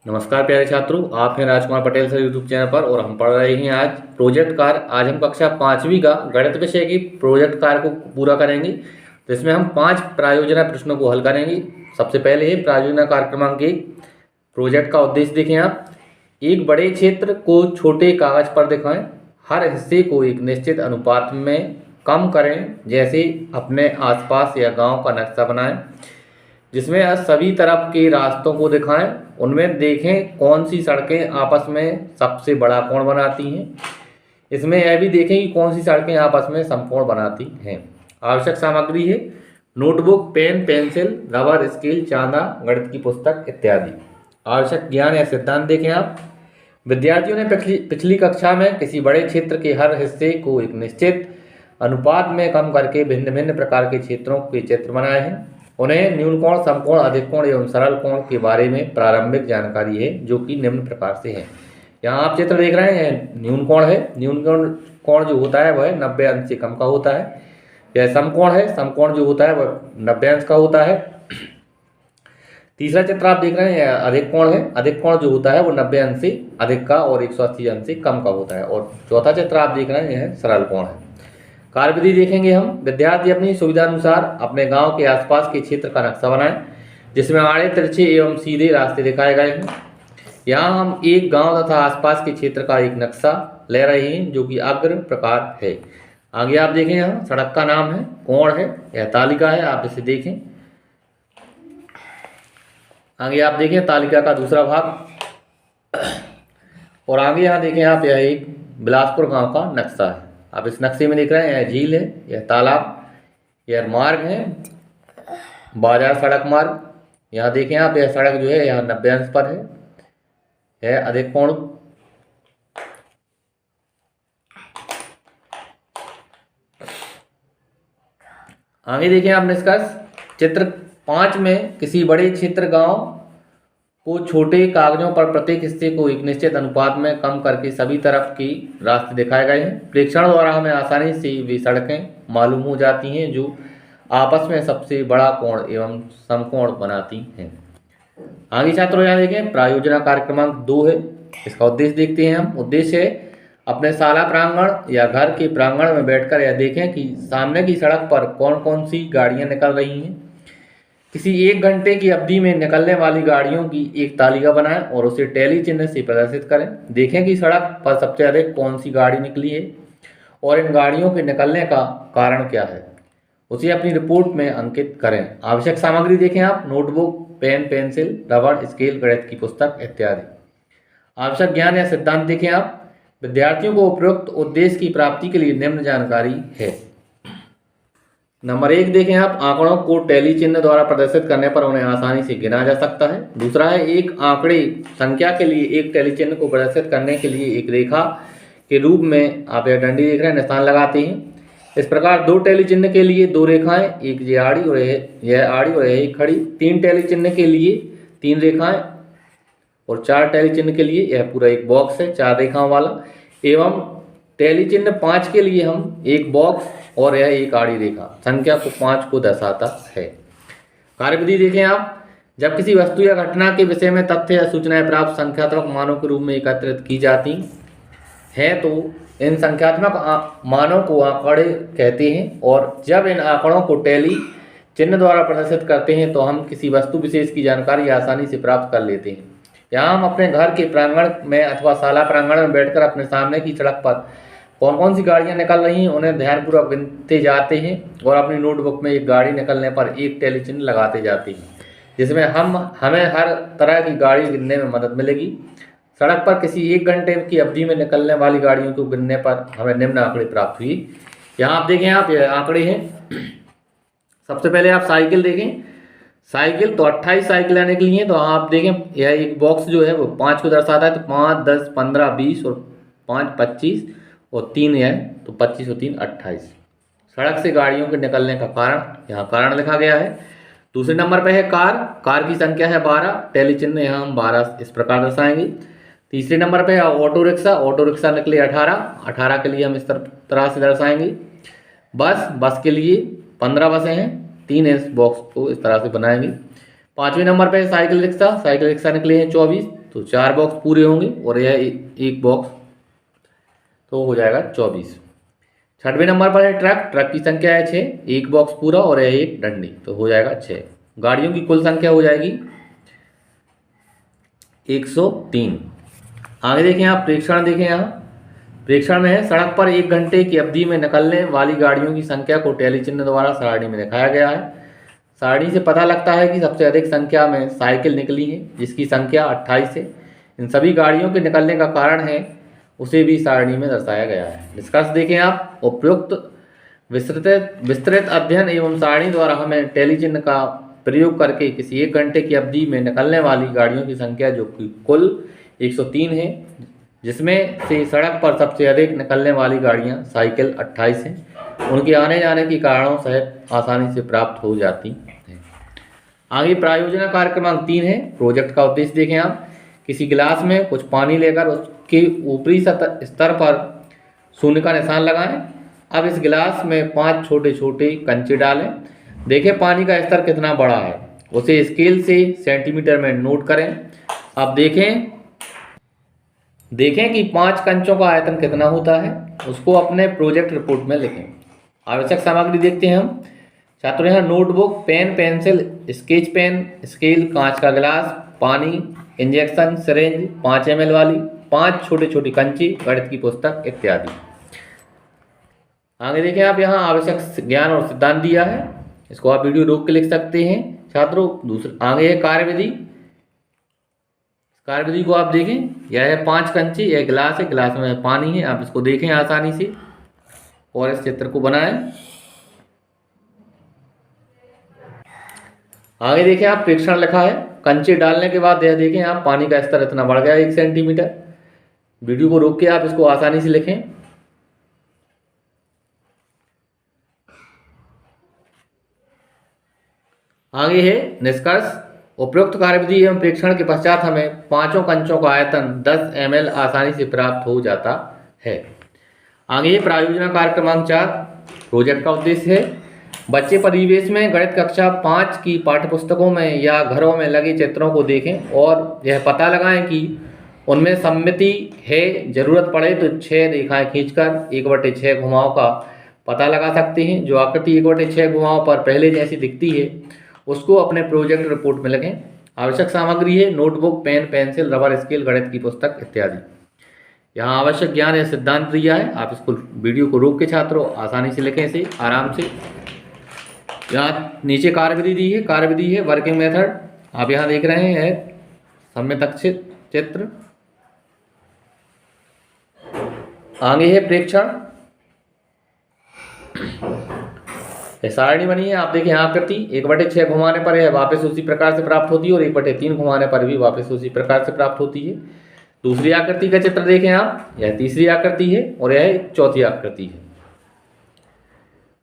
नमस्कार प्यारे छात्रों, आप हैं Rajkumar Patel sir YouTube channel पर और हम पढ़ रहे हैं आज प्रोजेक्ट कार्य। आज हम कक्षा 5वीं का गणित विषय की प्रोजेक्ट कार्य को पूरा करेंगे। तो इसमें हम 5 प्रायोजना प्रश्नों को हल करेंगे। सबसे पहले है प्रायोजना कार्य क्रमांक 1। प्रोजेक्ट का उद्देश्य देखें आप। एक बड़े क्षेत्र को छोटे कागज पर दिखाएं। हर हिस्से को एक निश्चित अनुपात में कम करें, जैसे अपने आसपास या गाँव का नक्शा बनाएं जिसमें सभी तरफ के रास्तों को दिखाएं। उनमें देखें कौन सी सड़कें आपस में सबसे बड़ा कोण बनाती हैं। इसमें यह भी देखें कि कौन सी सड़कें आपस में समकोण बनाती हैं। आवश्यक सामग्री है notebook, pen, pencil, rubber, scale, चांदा, गणित की पुस्तक इत्यादि। आवश्यक ज्ञान या सिद्धांत देखें आप। विद्यार्थियों ने पिछली कक्षा में किसी बड़े क्षेत्र के हर हिस्से को एक निश्चित अनुपात में कम करके भिन्न भिन्न प्रकार के क्षेत्रों के चित्र बनाए हैं। उन्हें न्यून कोण, समकोण, अधिक कोण एवं सरल कोण के बारे में प्रारंभिक जानकारी है, जो कि निम्न प्रकार से है। यहाँ आप चित्र देख रहे हैं, न्यून कोण है। न्यून कोण जो होता है वह 90 अंश से कम का होता है। यह समकोण है। समकोण जो होता है वह 90 अंश का होता है। तीसरा चित्र आप देख रहे हैं, अधिक कोण है। अधिक कोण जो होता है वो 90 अंश से अधिक का और 180 अंश से कम का होता है। और चौथा चित्र आप देख रहे हैं, यह सरल कोण है। कार्यविधि देखेंगे हम। विद्यार्थी अपनी सुविधा अनुसार अपने गांव के आसपास के क्षेत्र का नक्शा बनाएं, जिसमें आड़े, तिरछे एवं सीधे रास्ते दिखाए गए हैं। यहाँ हम एक गांव तथा आसपास के क्षेत्र का एक नक्शा ले रहे हैं, जो कि अग्र प्रकार है। आगे आप देखें, यहाँ सड़क का नाम है, कोण है, यह तालिका है, आप इसे देखें। आगे आप देखें तालिका का दूसरा भाग। और आगे यहाँ देखें आप, यह एक बिलासपुर गांव का नक्शा है। आप इस नक्शे में देख रहे हैं, यह झील है, यह तालाब, यह मार्ग है, बाजार सड़क मार्ग। यहाँ देखें आप, यह सड़क जो है यहाँ 90 अंश पर है, यह अधिक कोण। आगे देखें आप निष्कर्ष। चित्र 5 में किसी बड़े क्षेत्र गांव को छोटे कागजों पर प्रत्येक हिस्से को एक निश्चित अनुपात में कम करके सभी तरफ की रास्ते दिखाए गए हैं। प्रेक्षण द्वारा हमें आसानी से वे सड़कें मालूम हो जाती हैं जो आपस में सबसे बड़ा कोण एवं समकोण बनाती हैं। आगे छात्रों यहाँ देखें, प्रायोजना कार्य क्रमांक 2 है। इसका उद्देश्य देखते हैं हम। उद्देश्य है अपने शाला प्रांगण या घर के प्रांगण में बैठकर यह देखें कि सामने की सड़क पर कौन कौन सी गाड़ियाँ निकल रही हैं। किसी 1 घंटे की अवधि में निकलने वाली गाड़ियों की एक तालिका बनाएं और उसे टैली चिन्ह से प्रदर्शित करें। देखें कि सड़क पर सबसे अधिक कौन सी गाड़ी निकली है और इन गाड़ियों के निकलने का कारण क्या है, उसे अपनी रिपोर्ट में अंकित करें। आवश्यक सामग्री देखें आप। Notebook, pen, pencil, rubber, scale, गणित की पुस्तक इत्यादि। आवश्यक ज्ञान या सिद्धांत देखें आप। विद्यार्थियों को उपयुक्त उद्देश्य की प्राप्ति के लिए निम्न जानकारी है। नंबर 1 देखें आप, आंकड़ों को टैली चिन्ह द्वारा प्रदर्शित करने पर उन्हें आसानी से गिना जा सकता है। दूसरा है, एक आंकड़े संख्या के लिए एक टैली चिन्ह को प्रदर्शित करने के लिए एक रेखा के रूप में आप यह डंडी देख रहे हैं, निशान लगाते हैं। इस प्रकार 2 टैली चिन्ह के लिए 2 रेखाएं, एक ये आड़ी और यह आड़ी और यह खड़ी। 3 टैली चिन्ह के लिए 3 रेखाएं और 4 टैली चिन्ह के लिए यह पूरा एक बॉक्स है 4 रेखाओं वाला। एवं टैली चिन्ह 5 के लिए हम एक बॉक्स और यह एक आड़ी रेखा संख्या को 5 को दर्शाता है। कार्यविधि देखें आप। जब किसी वस्तु या घटना के विषय में तथ्य या सूचनाएं प्राप्त संख्यात्मक मानों के रूप में एकत्रित की जाती हैं, तो इन संख्यात्मक मानों को आंकड़े कहते हैं। और जब इन आंकड़ों को टैली चिन्ह द्वारा प्रदर्शित करते हैं तो हम किसी वस्तु विशेष की जानकारी आसानी से प्राप्त कर लेते हैं। यहाँ हम अपने घर के प्रांगण में अथवा शाला प्रांगण में बैठकर अपने सामने की सड़क पर कौन कौन सी गाड़ियाँ निकल रही हैं उन्हें ध्यानपूर्वक गिनते जाते हैं और अपनी नोटबुक में एक गाड़ी निकलने पर एक टैली चिन्ह लगाते जाते हैं, जिसमें हमें हर तरह की गाड़ी गिनने में मदद मिलेगी। सड़क पर किसी 1 घंटे की अवधि में निकलने वाली गाड़ियों को गिनने पर हमें निम्न आंकड़े प्राप्त हुई। यहाँ आप देखें, आप यह आंकड़े हैं। सबसे पहले आप साइकिल देखें। साइकिल तो 28 साइकिलें निकली हैं। तो आप देखें, यह एक बॉक्स जो है वो 5 को दर्शाता है। तो 5, 10, 15, 20 और 5, 25 और 3 है, तो 25 और 3 28। सड़क से गाड़ियों के निकलने का कारण, यहाँ कारण लिखा गया है। दूसरे नंबर पे है कार। कार की संख्या है 12। टैली चिन्ह यहाँ हम 12 इस प्रकार दर्शाएंगे। तीसरे नंबर पे है ऑटो रिक्शा। ऑटो रिक्शा निकले 18। 18 के लिए हम इस तरह से दर्शाएंगे। बस के लिए 15 बसें हैं। 3 इस बॉक्स को इस तरह से बनाएंगे। 5वें नंबर पे साइकिल रिक्शा। साइकिल रिक्शा निकले हैं 24। तो 4 बॉक्स पूरे होंगे और यह एक बॉक्स, तो हो जाएगा 24। 6वें नंबर पर है ट्रक। ट्रक की संख्या है 6, एक बॉक्स पूरा और यह एक डंडी, तो हो जाएगा 6। गाड़ियों की कुल संख्या हो जाएगी 103। आगे देखें आप प्रेक्षण देखें, यहाँ प्रेक्षण में है सड़क पर 1 घंटे की अवधि में निकलने वाली गाड़ियों की संख्या को टैली चिन्ह द्वारा सारणी में दिखाया गया है। सारणी से पता लगता है कि सबसे अधिक संख्या में साइकिल निकली है जिसकी संख्या 28 है। इन सभी गाड़ियों के निकलने का कारण है उसे भी सारणी में दर्शाया गया है। निष्कर्ष देखें आप, उपयुक्त विस्तृत अध्ययन एवं सारणी द्वारा हमें टैली चिन्ह का प्रयोग करके किसी 1 घंटे की अवधि में निकलने वाली गाड़ियों की संख्या जो कि कुल 103 है, जिसमें से सड़क पर सबसे अधिक निकलने वाली गाड़ियां साइकिल 28 हैं, उनके आने जाने के कारणों से आसानी से प्राप्त हो जाती हैं। आगे प्रायोजना कार्य क्रमांक 3 है। प्रोजेक्ट का उद्देश्य देखें आप, किसी गिलास में कुछ पानी लेकर उसके ऊपरी स्तर पर शून्य का निशान लगाएं। अब इस गिलास में 5 छोटे छोटे कंचे डालें। देखें पानी का स्तर कितना बड़ा है, उसे स्केल से सेंटीमीटर में नोट करें। अब देखें कि 5 कंचों का आयतन कितना होता है, उसको अपने प्रोजेक्ट रिपोर्ट में लिखें। आवश्यक सामग्री देखते हैं हम छात्रों, यहाँ notebook, pen, pencil, sketch pen, scale, कांच का गिलास, पानी, इंजेक्शन सिरेंज 5 ml वाली, 5 छोटे छोटे कंचे, गणित की पुस्तक इत्यादि। आगे देखें आप, यहाँ आवश्यक ज्ञान और सिद्धांत दिया है, इसको आप वीडियो रोक के लिख सकते हैं छात्रों। आगे है कार्यविधि। कार्यविधि को आप देखें, यह है 5 कंचे, यह गिलास है, गिलास में पानी है, आप इसको देखें आसानी से और इस चित्र को बनाएं। आगे देखें आप प्रेक्षण लिखा है, कंचे डालने के बाद यह देखें आप पानी का स्तर इतना बढ़ गया 1 सेंटीमीटर। वीडियो को रोक के आप इसको आसानी से लिखें। आगे है निष्कर्ष। उपयुक्त कार्यविधि एवं प्रेक्षण के पश्चात हमें 5 कंचों का आयतन 10 ml आसानी से प्राप्त हो जाता है। आगे प्रायोजना कार्य क्रमांक 4। प्रोजेक्ट का उद्देश्य है बच्चे परिवेश में गणित कक्षा 5 की पाठ्यपुस्तकों में या घरों में लगे चित्रों को देखें और यह पता लगाएं कि उनमें सममिति है। जरूरत पड़े तो 6 रेखाएं खींचकर 1/6 घुमाव का पता लगा सकते हैं। जो आकृति 1/6 घुमाव पर पहले जैसी दिखती है उसको अपने प्रोजेक्ट रिपोर्ट में लिखें। आवश्यक सामग्री है notebook, pen, pencil, rubber, scale, गणित की पुस्तक इत्यादि। यहाँ आवश्यक ज्ञान या सिद्धांत दिया है, आप इसको वीडियो को रोक के छात्रों आसानी से लिखें इसे आराम से। यहाँ नीचे कार्यविधि दी है, कार्यविधि है वर्किंग मेथड, आप यहाँ देख रहे हैं सम्यक चित्र। आगे है प्रेक्षण, सारणी बनी है, आप देखें आकृति 1/6 घुमाने पर यह वापस उसी प्रकार से प्राप्त होती है और 1/3 घुमाने पर भी वापस उसी प्रकार से प्राप्त होती है। दूसरी आकृति का चित्र देखें आप, यह तीसरी आकृति है और यह चौथी आकृति है।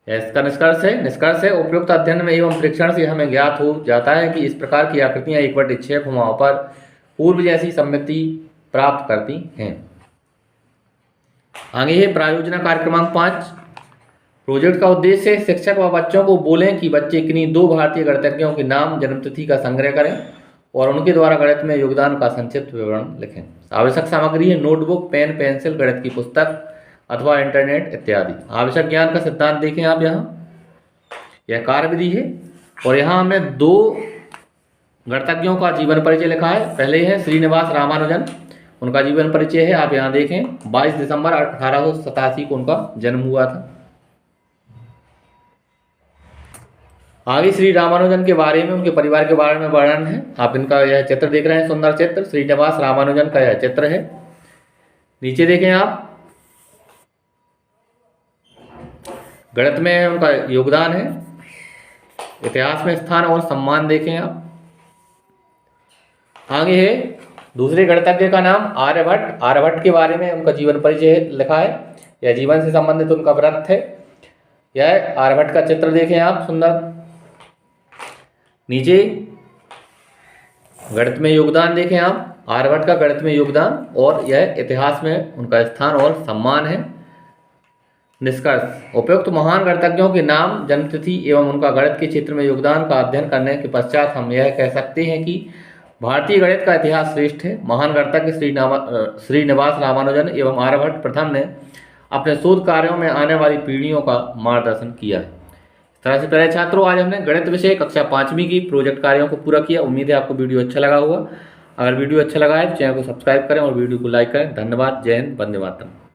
इसका निष्कर्ष है उपयुक्त अध्ययन में एवं प्रेक्षण से हमें ज्ञात हो जाता है कि इस प्रकार की आकृतियां 1/6 घुमाव पर पूर्व जैसी सममिति प्राप्त करती हैं। आगे है प्रायोजना कार्य क्रमांक 5। प्रोजेक्ट का उद्देश्य है शिक्षक व बच्चों को बोलें कि बच्चे किन्हीं 2 भारतीय गणितज्ञों के नाम, जन्मतिथि का संग्रह करें और उनके द्वारा गणित में योगदान का संक्षिप्त विवरण लिखें। आवश्यक सामग्री है नोटबुक, पेन, पेंसिल, गणित की पुस्तक अथवा इंटरनेट इत्यादि। आवश्यक ज्ञान का सिद्धांत देखें आप, यहाँ यह कार्यविधि है और यहाँ हमने 2 गणितज्ञों का जीवन परिचय लिखा है। पहले है श्रीनिवास रामानुजन, उनका जीवन परिचय है, आप यहाँ देखें 22 दिसंबर 1887 को उनका जन्म हुआ था। आगे श्री रामानुजन के बारे में, उनके परिवार के बारे में वर्णन है। आप इनका यह चित्र देख रहे हैं, सुंदर चित्र, श्रीनिवास रामानुजन का यह चित्र है। नीचे देखें आप, गणित में उनका योगदान है, इतिहास में स्थान और सम्मान देखें आप। आगे है दूसरे गणितज्ञ का नाम आर्यभट्ट। आर्यभट्ट के बारे में उनका जीवन परिचय लिखा है, यह जीवन से संबंधित उनका व्रत है। यह आर्यभट्ट का चित्र देखें आप, सुंदर। नीचे गणित में योगदान देखें आप, आर्यभट्ट का गणित में योगदान और यह इतिहास में उनका स्थान और सम्मान है। निष्कर्ष, उपयुक्त महान गणितज्ञों के नाम, जन्मतिथि एवं उनका गणित के क्षेत्र में योगदान का अध्ययन करने के पश्चात हम यह कह सकते हैं कि भारतीय गणित का इतिहास श्रेष्ठ है। महान गणितज्ञ श्रीनिवास रामानुजन एवं आर्यभट्ट प्रथम ने अपने शोध कार्यों में आने वाली पीढ़ियों का मार्गदर्शन किया है। इस तरह से प्यारे छात्रों, आज हमने गणित विषय कक्षा 5वीं की प्रोजेक्ट कार्यों को पूरा किया। उम्मीद है आपको वीडियो अच्छा लगा होगा। अगर वीडियो अच्छा लगा है तो चैनल को सब्सक्राइब करें और वीडियो को लाइक करें। धन्यवाद। जय हिंद। वंदे मातरम।